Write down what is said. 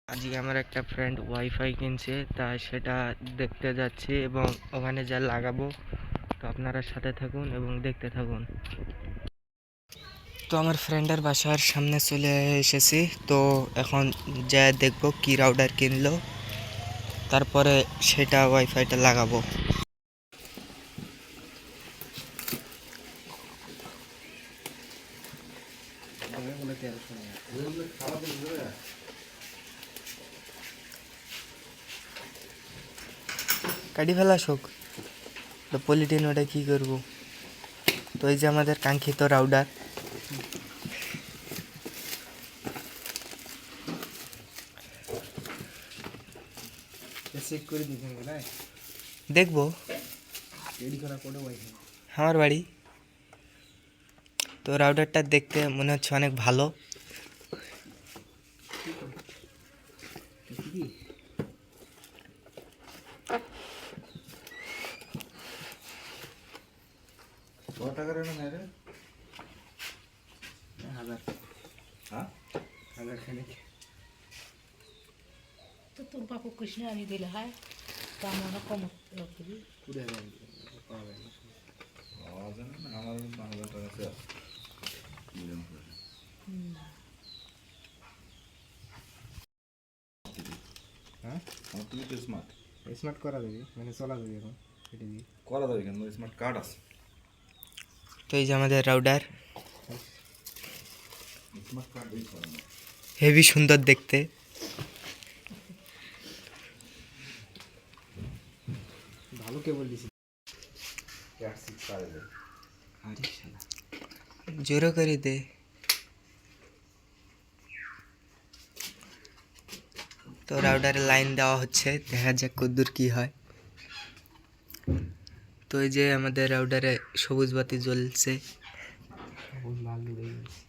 আজকে আমার একটা ফ্রেন্ড ওয়াইফাই কিনছে, তাই সেটা দেখতে যাচ্ছি এবং ওখানে যা লাগাবো। তো আপনারা সাথে থাকুন এবং দেখতে থাকুন। তো আমার ফ্রেন্ডের বাসার সামনে চলে এসেছি। তো এখন যা দেখবো কি রাউটার কিনলো, তারপরে সেটা ওয়াইফাইটা লাগাবো। কাটি ফেলা শোক, তো পলিটিন ওটা কী করবো। তো এই যে আমাদের কাঙ্ক্ষিত রাউটার। দেখবো আমার বাড়ি। তো রাউটারটা দেখতে মনে হচ্ছে অনেক ভালো। তো তোর বাপু কৃষ্ণ আনি দিলে হয় তা মনে কম রাখবি স্মার্ট করা যাবে, মানে চলা যাবে এখন এটা দিয়ে করা যাবে কেন? স্মার্ট কার্ড আছে। তো এই যে আমাদের রাউটার, স্মার্ট কার্ড ইউজ করা না। হেভি সুন্দর দেখতে। ভালো কেবল দিছি। ক্যাট সিক্স পারে আরে শালা জোরও করে দে। তো রাউটারে লাইন দেওয়া হচ্ছে, দেখা যাক কদ্দূর কি হয়। তো এই যে আমাদের রাউটারে সবুজ বাতি জ্বলছে। সবুজ লাল উড়ে গেছে।